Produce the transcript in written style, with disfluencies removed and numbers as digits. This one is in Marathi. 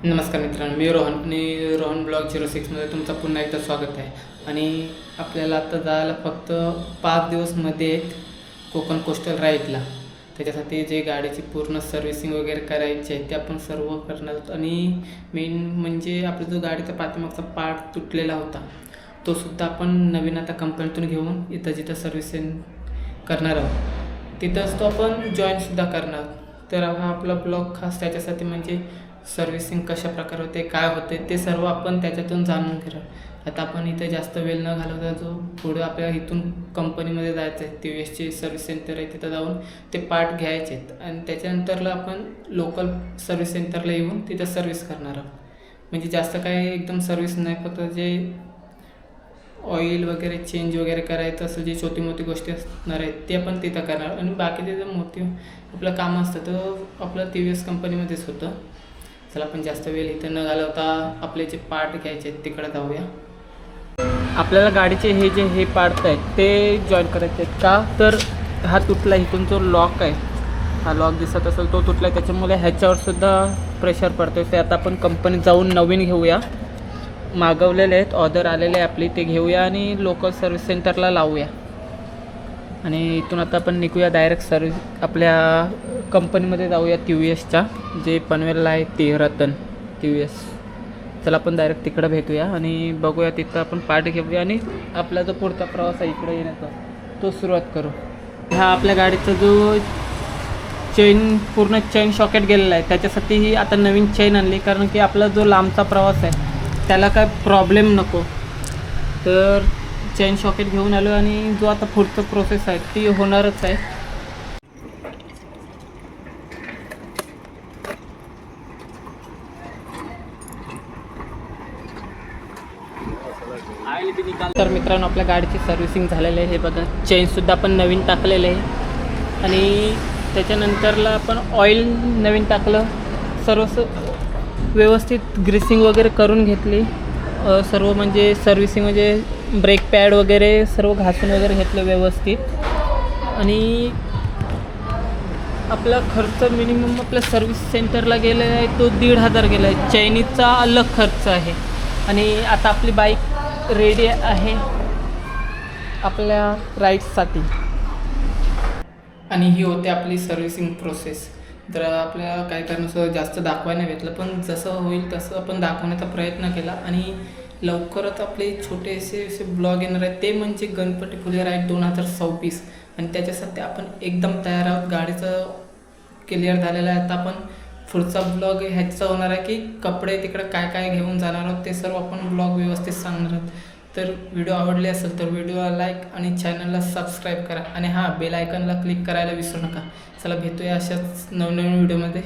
नमस्कार मित्रांनो, मी रोहन आणि रोहन ब्लॉग 06मध्ये तुमचं पुन्हा एकदा स्वागत आहे. आणि आपल्याला आता जायला फक्त 5 दिवसमध्ये आहेत कोकण कोस्टल राईडला. त्याच्यासाठी जे गाडीची पूर्ण सर्व्हिसिंग वगैरे करायची आहे ते आपण सर्व करणार आहोत. आणि मेन म्हणजे आपला जो गाडीचा पाठीमागचा पार्ट तुटलेला होता तो सुद्धा आपण नवीन आता कंपनीतून घेऊन इथं जिथं सर्व्हिसिंग करणार आहोत तिथंच तो आपण जॉईनसुद्धा करणार आहोत. तर हा आपला ब्लॉग खास त्याच्यासाठी म्हणजे सर्व्हिसिंग कशा प्रकारे होते, काय होते ते सर्व आपण त्याच्यातून जाणून घेणार. आता आपण इथे जास्त वेळ न घालवता जो पुढे आपल्याला इथून कंपनीमध्ये जायचं आहे, TVSचे सर्व्हिस सेंटर आहे तिथं जाऊन ते पार्ट घ्यायचे आहेत आणि त्याच्यानंतरला आपण लोकल सर्व्हिस सेंटरला येऊन तिथं सर्व्हिस करणार आहोत. म्हणजे जास्त काय एकदम सर्व्हिस नाही, फक्त जे ऑइल वगैरे चेंज वगैरे करायचं असेल, जे छोटी मोठी गोष्टी असणार आहेत ते आपण तिथं करणार. आणि बाकीचे जे मोठी आपलं काम असतं तर आपलं TVS कंपनीमध्येच होतं. चला आपण जास्त वेळ इथं न घालवता आपले जे पार्ट घ्यायचे आहेत तिकडे जाऊया. आपल्याला गाडीचे हे पार्ट आहेत ते जॉईन करायचे आहेत. का तर हा तुटला, इथून जो लॉक आहे, हा लॉक दिसत असेल तो तुटला आहे, त्याच्यामुळे ह्याच्यावरसुद्धा प्रेशर पडतो. ते आता आपण कंपनीत जाऊन नवीन घेऊया. मागवलेले आहेत, ऑर्डर आलेले आहे आपली, ते घेऊया आणि लोकल सर्व्हिस सेंटरला लावूया. आणि इथून आता आपण निघूया डायरेक्ट सर्व्हिस आपल्या कंपनीमध्ये जाऊया TVSच्या, जे पनवेलला आहे ते रतन TVS. चला आपण डायरेक्ट तिकडं भेटूया आणि बघूया, तिथं आपण पार्ट घेऊया आणि आपला जो पुढचा प्रवास आहे इकडे येण्याचा तो सुरुवात करू. हा आपल्या गाडीचा जो पूर्ण चेन शॉकेट गेलेला आहे त्याच्यासाठी ही आता नवीन चेन आणली, कारण की आपला जो लांबचा प्रवास आहे त्याला काय प्रॉब्लेम नको. तर चेन शॉकेट घेऊन आलो आणि जो आता पुढचं प्रोसेस आहे ती होणारच आहे. तर मित्रांनो, आपल्या गाडीची सर्व्हिसिंग झालेली आहे. हे बघा, चेनसुद्धा आपण नवीन टाकलेलं आहे आणि त्याच्यानंतरला आपण ऑइल नवीन टाकलं. सर्व व्यवस्थित ग्रीसिंग वगैरे करून घेतली. सर्व म्हणजे सर्व्हिसिंग म्हणजे ब्रेक पॅड वगैरे सर्व घासून वगैरे घेतलं व्यवस्थित. आणि आपला खर्च मिनिमम आपल्या सर्व्हिस सेंटरला गेलेला आहे तो 1,500 गेला आहे. चैनीचा अलग खर्च आहे. आणि आता आपली बाईक रेडी आहे आपल्या राईड्ससाठी. आणि ही होते आपली सर्व्हिसिंग प्रोसेस. तर आपल्याला काय करण्याचं जास्त दाखवायला नाही भेटलं, पण जसं होईल तसं आपण दाखवण्याचा प्रयत्न केला. आणि लवकरच आपले छोटेसे ब्लॉग येणार आहेत, ते म्हणजे गणपतीपुळे राईड 2026. आणि त्याच्यासाठी आपण एकदम तयार आहोत. गाडीचं क्लिअर झालेलं आहे. आता आपण पुढचा ब्लॉग ह्याचा होणार आहे की कपडे तिकडं काय काय घेऊन जाणार आहोत ते सर्व आपण ब्लॉग व्यवस्थित सांगणार आहोत. तर व्हिडिओ आवडले असेल तर व्हिडिओला लाईक आणि चॅनलला सबस्क्राईब करा आणि बेल आयकॉनला क्लिक करायला विसरू नका. चला भेटूया अशाच नवनवीन व्हिडिओमध्ये.